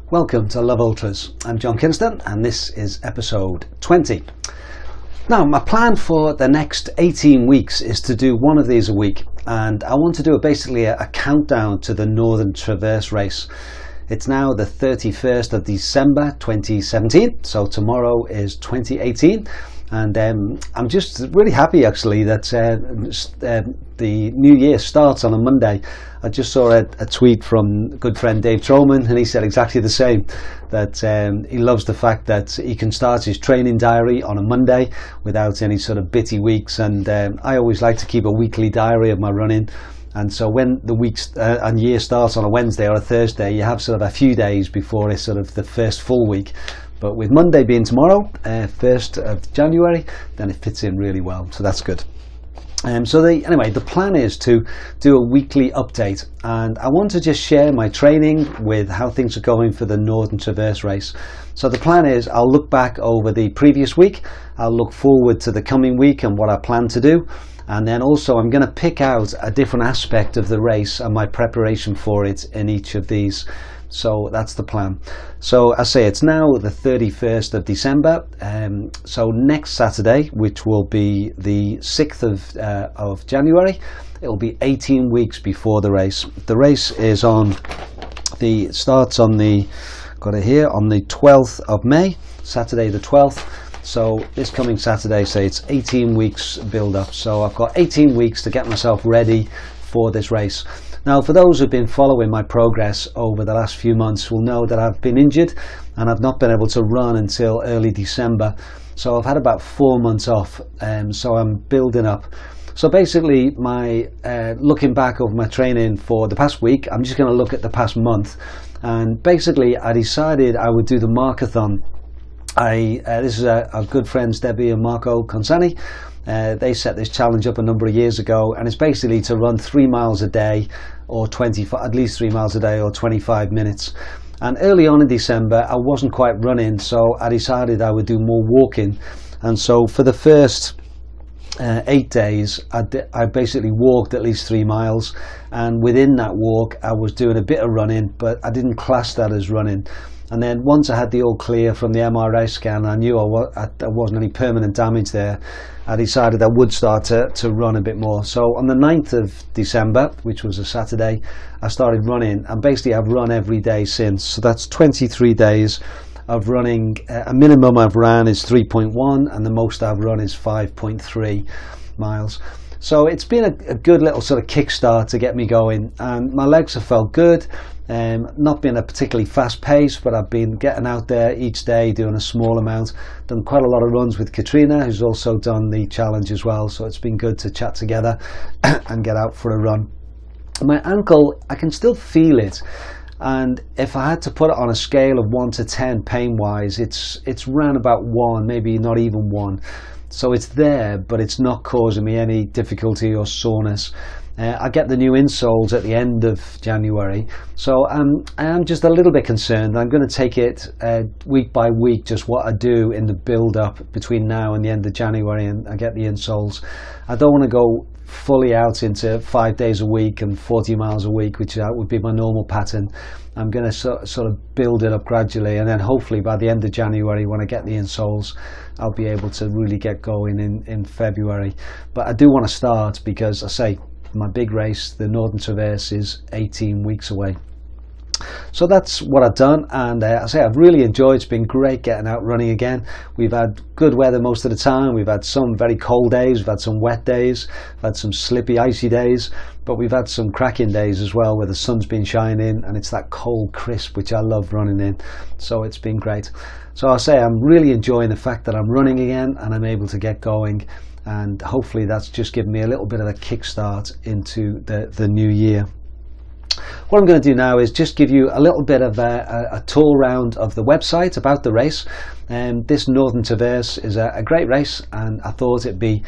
Welcome to Love Ultras. I'm John Kynaston and this is episode 20. Now, my plan for the next 18 weeks is to do one of these a week, and I want to do basically a countdown to the Northern Traverse race. It's now the 31st of December 2017, so tomorrow is 2018. And I'm just really happy actually that the new year starts on a Monday. I just saw a tweet from good friend Dave Troman, and he said exactly the same, that he loves the fact that he can start his training diary on a Monday without any sort of bitty weeks. And I always like to keep a weekly diary of my running. And so when the weeks and year starts on a Wednesday or a Thursday, you have sort of a few days before it's sort of the first full week. But with Monday being tomorrow, 1st of January, then it fits in really well. So that's good. Anyway, the plan is to do a weekly update, and I want to just share my training with how things are going for the Northern Traverse race. So the plan is I'll look back over the previous week, I'll look forward to the coming week and what I plan to do, and then also I'm going to pick out a different aspect of the race and my preparation for it in each of these. So that's the plan. So I say it's now the 31st of December. So next Saturday, which will be the 6th of January, it'll be 18 weeks before the race. The race is starts on the 12th of May, Saturday the 12th. So this coming Saturday, say it's 18 weeks build up. So I've got 18 weeks to get myself ready for this race. Now, for those who've been following my progress over the last few months will know that I've been injured and I've not been able to run until early December. So I've had about 4 months off, so I'm building up. So basically, looking back over my training for the past week, I'm just going to look at the past month. And basically, I decided I would do the Markathon. This is our good friends Debbie and Marco Consani. They set this challenge up a number of years ago, and it's basically to run 3 miles a day or at least 3 miles a day or 25 minutes. And early on in December I wasn't quite running, so I decided I would do more walking. And so for the first 8 days I basically walked at least 3 miles, and within that walk I was doing a bit of running, but I didn't class that as running. And then once I had the all clear from the MRI scan, I knew there wasn't any permanent damage there. I decided I would start to run a bit more. So on the 9th of December, which was a Saturday, I started running, and basically I've run every day since. So that's 23 days of running. A minimum I've ran is 3.1 and the most I've run is 5.3 miles. So it's been a good little sort of kickstart to get me going, and my legs have felt good. Not been a particularly fast pace, but I've been getting out there each day doing a small amount. Done quite a lot of runs with Katrina, who's also done the challenge as well, so it's been good to chat together and get out for a run. My ankle, I can still feel it, and if I had to put it on a scale of 1 to 10 pain wise, it's round about 1, maybe not even 1. So it's there, but it's not causing me any difficulty or soreness. I get the new insoles at the end of January, so I am just a little bit concerned. I'm going to take it week by week, just what I do in the build up between now and the end of January, and I get the insoles. I don't want to go fully out into 5 days a week and 40 miles a week, which would be my normal pattern. I'm going to sort of build it up gradually, and then hopefully by the end of January, when I get the insoles, I'll be able to really get going in February. But I do want to start because, I say, my big race, the Northern Traverse, is 18 weeks away. So that's what I've done, and I say I've really enjoyed. It's been great getting out running again. We've had good weather most of the time. We've had some very cold days, we've had some wet days, we've had some slippy icy days, but we've had some cracking days as well where the sun's been shining and it's that cold crisp which I love running in. So it's been great. So I say I'm really enjoying the fact that I'm running again and I'm able to get going, and hopefully that's just given me a little bit of a kickstart into the new year. What I'm going to do now is just give you a little bit of a tour round of the website about the race. This Northern Traverse is a great race, and I thought it'd be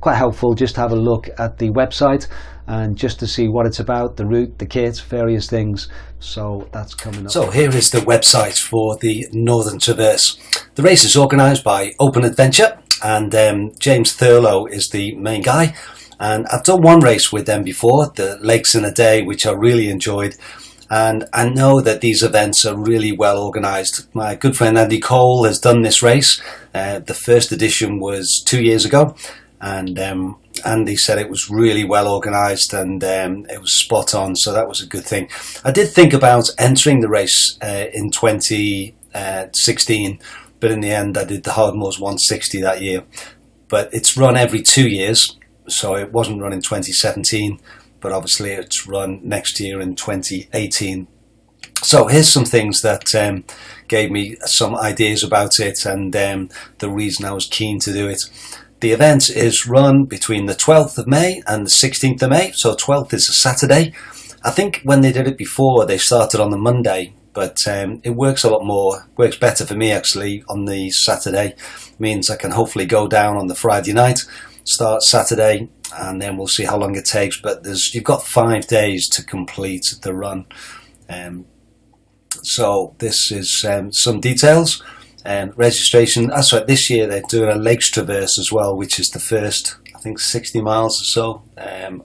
quite helpful just to have a look at the website and just to see what it's about, the route, the kit, various things. So that's coming up. So here is the website for the Northern Traverse. The race is organised by Open Adventure, and James Thurlow is the main guy. And I've done one race with them before, the Lakes in a Day, which I really enjoyed. And I know that these events are really well organised. My good friend Andy Cole has done this race. The first edition was 2 years ago, and Andy said it was really well organised and it was spot on, so that was a good thing. I did think about entering the race in 2016, but in the end I did the Hardmoors 160 that year. But it's run every 2 years, so it wasn't run in 2017, but obviously it's run next year in 2018. So here's some things that gave me some ideas about it and the reason I was keen to do it. The event is run between the 12th of May and the 16th of May, so 12th is a Saturday. I think when they did it before, they started on the Monday, but it works a lot more, works better for me actually on the Saturday. Means I can hopefully go down on the Friday night, start Saturday, and then we'll see how long it takes. But you've got 5 days to complete the run. So this is some details. Registration, that's right, this year they're doing a Lakes Traverse as well, which is the first, I think 60 miles or so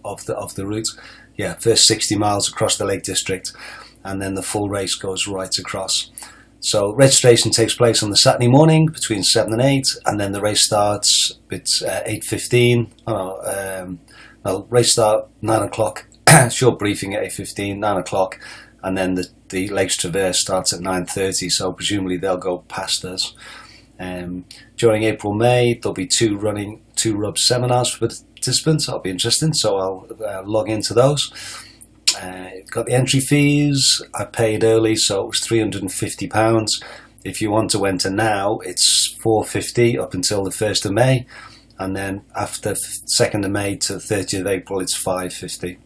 of the route. Yeah, first 60 miles across the Lake District, and then the full race goes right across. So registration takes place on the Saturday morning between 7 and 8, and then the race starts at 8:15. Race start 9 o'clock, short briefing at 8:15, 9 o'clock, and then the Lakes Traverse starts at 9:30, so presumably they'll go past us. During April, May, there'll be two RUB seminars for participants. That'll be interesting, so I'll log into those. Got the entry fees. I paid early, so it was £350. If you want to enter now, it's £450 up until the 1st of May, and then after 2nd of May to 30th of April, it's £550.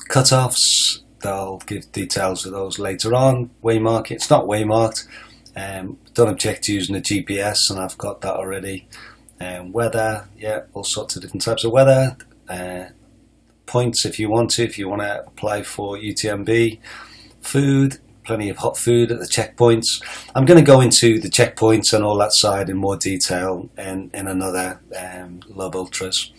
Cut-offs, they'll give details of those later on. Waymark, it's not waymarked. Don't object to using a GPS, and I've got that already. Weather, yeah, all sorts of different types of weather. Points if you want to apply for UTMB. Food, plenty of hot food at the checkpoints. I'm going to go into the checkpoints and all that side in more detail in another LOVEUltras.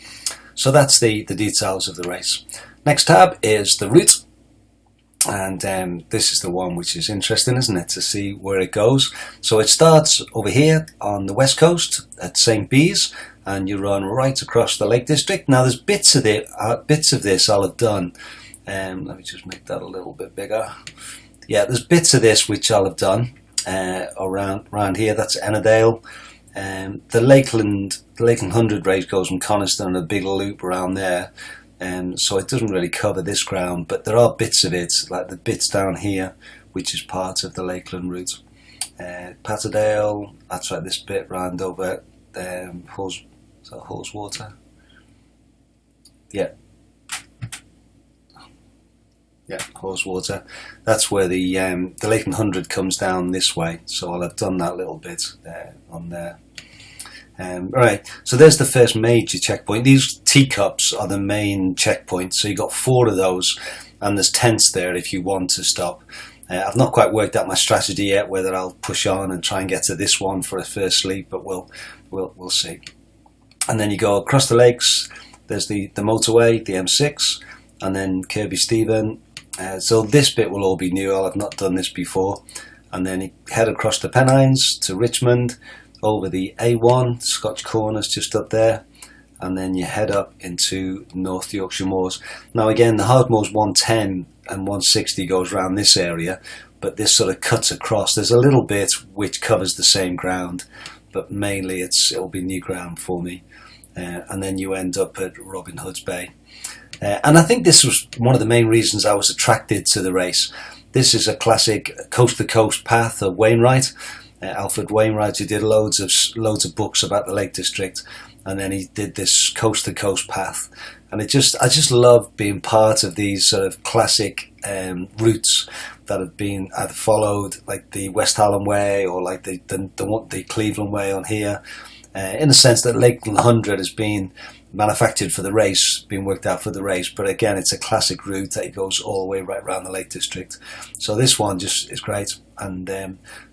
So that's the details of the race. Next tab is the route, and this is the one which is interesting, isn't it, to see where it goes. So it starts over here on the west coast at St. Bees, and you run right across the Lake District. Now there's bits of this I'll have done. Let me just make that a little bit bigger. Yeah, there's bits of this which I'll have done around here. That's Ennerdale. The Lakeland 100 race goes from Kynaston and a big loop around there. So it doesn't really cover this ground, but there are bits of it, like the bits down here, which is part of the Lakeland route. Patterdale, that's right, this bit round over Haweswater. Yeah, Haweswater. That's where the Lakeland 100 comes down this way. So I'll have done that little bit on there. Right, so there's the first major checkpoint. These teacups are the main checkpoints, so you've got 4 of those, and there's tents there if you want to stop. I've not quite worked out my strategy yet, whether I'll push on and try and get to this one for a first sleep, but we'll see. And then you go across the lakes. There's the motorway, the M6, and then Kirby Stephen. So this bit will all be new. I'll have not done this before. And then you head across the Pennines to Richmond, over the A1, Scotch Corners just up there, and then you head up into North Yorkshire Moors. Now again, the Hardmoors 110 and 160 goes around this area, but this sort of cuts across. There's a little bit which covers the same ground, but mainly it'll be new ground for me. And then you end up at Robin Hood's Bay. And I think this was one of the main reasons I was attracted to the race. This is a classic coast-to-coast path of Wainwright. Alfred Wainwright, who did loads of books about the Lake District, and then he did this coast-to-coast path. And I just love being part of these sort of classic routes that have been either followed, like the West Hallam Way or like the Cleveland Way on here, in the sense that Lakeland 100 has been manufactured for the race, being worked out for the race, but again it's a classic route that goes all the way right around the Lake District. So this one just is great, and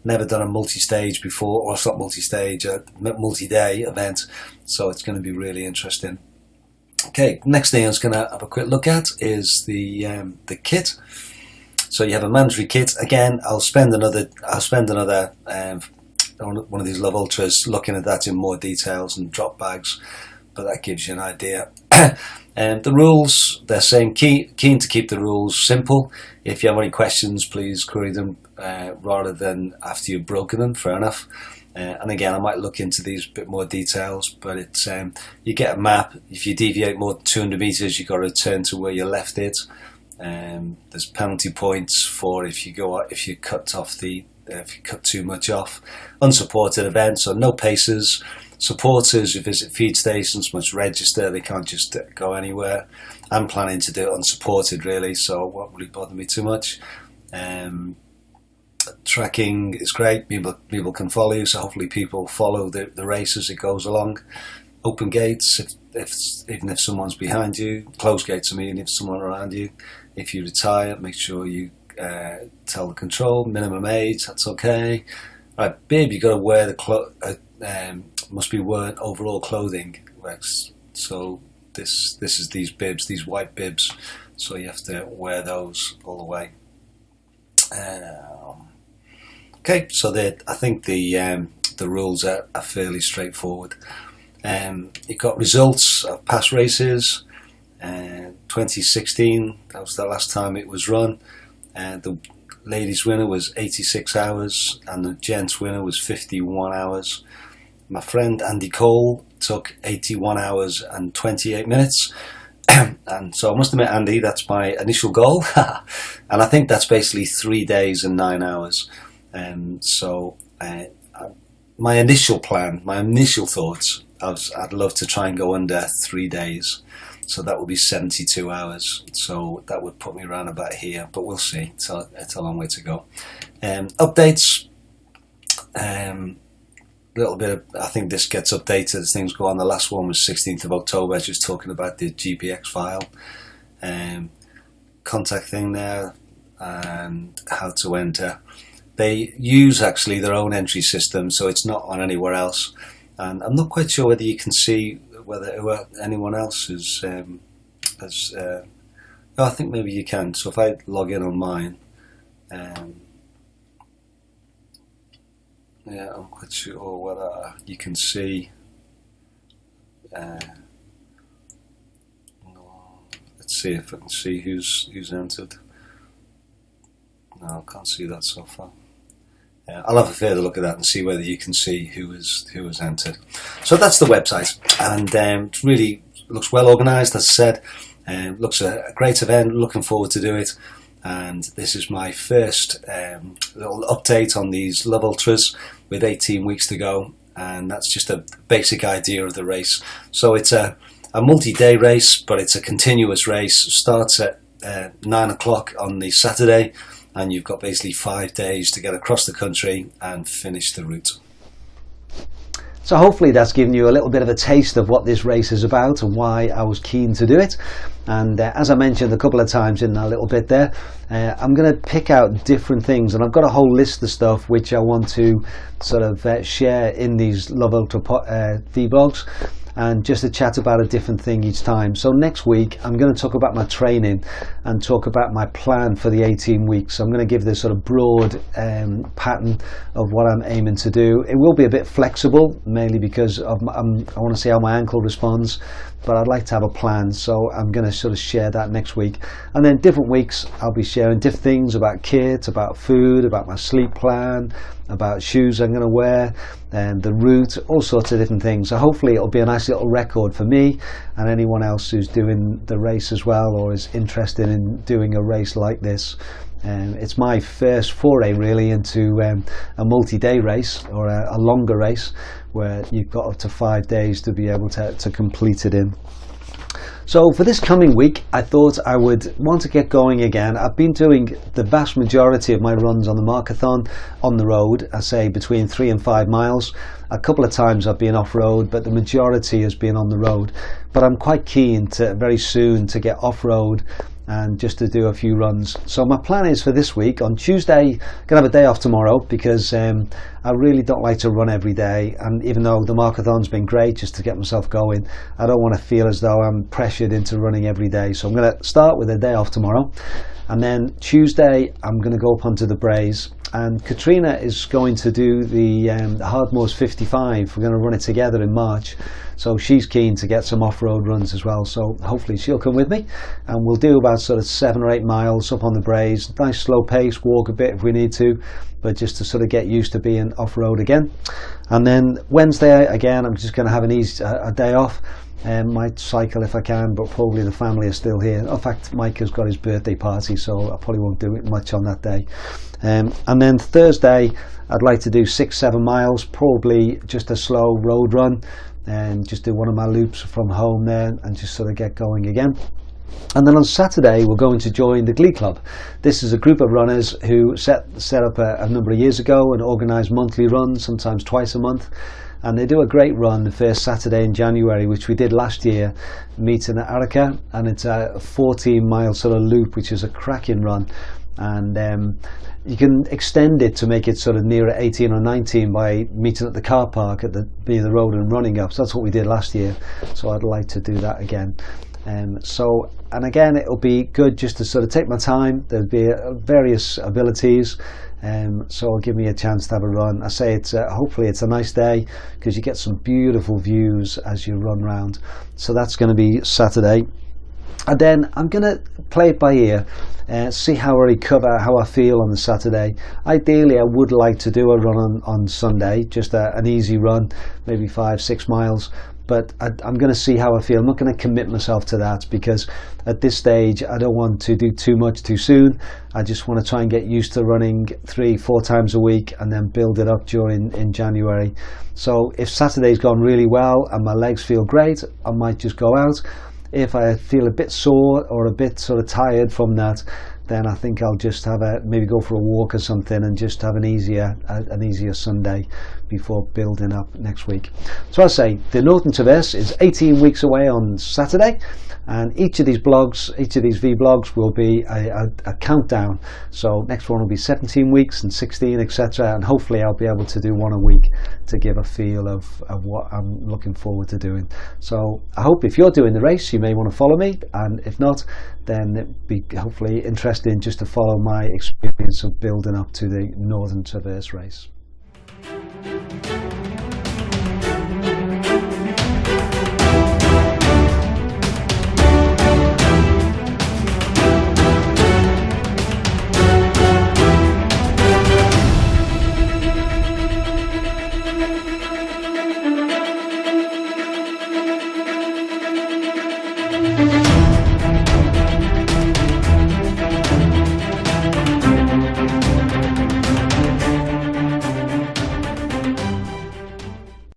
never done a multi-stage before, or it's not multi-stage, a multi-day event, so it's going to be really interesting. Okay, next thing I was going to have a quick look at is the kit. So you have a mandatory kit. Again, I'll spend another one of these LOVEUltras looking at that in more details and drop bags, but that gives you an idea. And the rules, they're saying keen to keep the rules simple. If you have any questions, please query them rather than after you've broken them. Fair enough. And again, I might look into these a bit more details, but it's you get a map. If you deviate more than 200 meters, you've got to return to where you left it. There's penalty points for if you cut too much off. Unsupported events, so no paces. Supporters who visit feed stations must register. They can't just go anywhere. I'm planning to do it unsupported, really, so it won't really bother me too much. Tracking is great. People can follow you, so hopefully people follow the race as it goes along. Open gates, even if someone's behind you. Closed gates, I mean, if someone around you. If you retire, make sure you tell the control. Minimum age, that's okay. Right, bib, you got to wear must be wearing overall clothing. So this is these bibs, these white bibs. So you have to wear those all the way. Okay, so I think the rules are fairly straightforward. You've got results of past races. 2016, that was the last time it was run. The ladies winner was 86 hours and the gents winner was 51 hours. My friend Andy Cole took 81 hours and 28 minutes. And so I must admit, Andy, that's my initial goal. And I think that's basically 3 days and 9 hours. So my initial plan, my initial thoughts, I'd love to try and go under 3 days. So that would be 72 hours. So that would put me around about here, but we'll see. So it's a long way to go. Updates. Little bit of, I think this gets updated as things go on. The last one was 16th of October, just talking about the GPX file. Contact thing there and how to enter. They use actually their own entry system, so it's not on anywhere else. And I'm not quite sure whether you can see whether anyone else is. I think maybe you can. So if I log in on mine, yeah, I'm quite sure whether you can see. Let's see if I can see who's entered. No, I can't see that so far. I'll have a further look at that and see whether you can see who has entered. So that's the website, and it really looks well organised. As I said, looks a great event. Looking forward to do it. And this is my first little update on these LOVEUltras with 18 weeks to go, and that's just a basic idea of the race. So it's a multi-day race, but it's a continuous race. It starts at 9 o'clock on the Saturday, and you've got basically 5 days to get across the country and finish the route. So hopefully that's given you a little bit of a taste of what this race is about and why I was keen to do it. And as I mentioned a couple of times in a little bit there, I'm going to pick out different things, and I've got a whole list of stuff which I want to sort of share in these LOVEUltra vlogs, and just to chat about a different thing each time. So next week I'm going to talk about my training and talk about my plan for the 18 weeks. So I'm going to give this sort of broad pattern of what I'm aiming to do. It will be a bit flexible, mainly because I want to see how my ankle responds, but I'd like to have a plan, so I'm going to sort of share that next week. And then different weeks I'll be sharing different things about kit, about food, about my sleep plan, about shoes I'm going to wear, and the route, all sorts of different things. So hopefully it'll be a nice little record for me and anyone else who's doing the race as well, or is interested in doing a race like this. It's my first foray really into a multi-day race, or a longer race, where you've got up to 5 days to be able to complete it in. So for this coming week, I thought I would want to get going again. I've been doing the vast majority of my runs on the Markathon on the road, I say between 3 and 5 miles. A couple of times I've been off-road, but the majority has been on the road. But I'm quite keen to very soon to get off-road and just to do a few runs. So my plan is for this week, on Tuesday, I'm gonna have a day off tomorrow because I really don't like to run every day, and even though the Markathon's been great just to get myself going, I don't want to feel as though I'm pressured into running every day. So I'm going to start with a day off tomorrow, and then Tuesday I'm going to go up onto the Braes, and Katrina is going to do the Hardmoors 55. We're going to run it together in March, so she's keen to get some off-road runs as well, so hopefully she'll come with me, and we'll do about sort of 7 or 8 miles up on the Braes. Nice slow pace, walk a bit if we need to, but just to sort of get used to being off-road again. And then Wednesday again, I'm just going to have a day off. Might cycle if I can, but probably the family is still here. In fact, Mike has got his birthday party, so I probably won't do it much on that day. And then Thursday I'd like to do 6-7 miles, probably just a slow road run, and just do one of my loops from home there and just sort of get going again. And then on Saturday we're going to join the Glee Club. This is a group of runners who set up a number of years ago and organise monthly runs, sometimes twice a month. And they do a great run the first Saturday in January, which we did last year, meeting at Arica, and it's a 14-mile sort of loop, which is a cracking run. And you can extend it to make it sort of nearer 18 or 19 by meeting at the car park at the road and running up. So that's what we did last year, so I'd like to do that again. And again, it'll be good just to sort of take my time. There'll be various abilities, so it'll give me a chance to have a run. I say it's hopefully it's a nice day because you get some beautiful views as you run round. So that's going to be Saturday, and then I'm going to play it by ear, see how I recover, how I feel on the Saturday. Ideally I would like to do a run on Sunday, just an easy run, maybe 5-6 miles. But I'm going to see how I feel. I'm not going to commit myself to that because at this stage I don't want to do too much too soon. I just want to try and get used to running 3-4 times a week and then build it up in January. So if Saturday's gone really well and my legs feel great, I might just go out. If I feel a bit sore or a bit sort of tired from that, then I think I'll just maybe go for a walk or something and just have an easier Sunday before building up next week. So I say the Northern Traverse is 18 weeks away on Saturday, and each of these vlogs will be a countdown. So next one will be 17 weeks and 16, etc. And hopefully I'll be able to do one a week to give a feel of what I'm looking forward to doing. So I hope if you're doing the race, you may want to follow me, and if not, then it'd be hopefully interesting just to follow my experience of building up to the Northern Traverse race.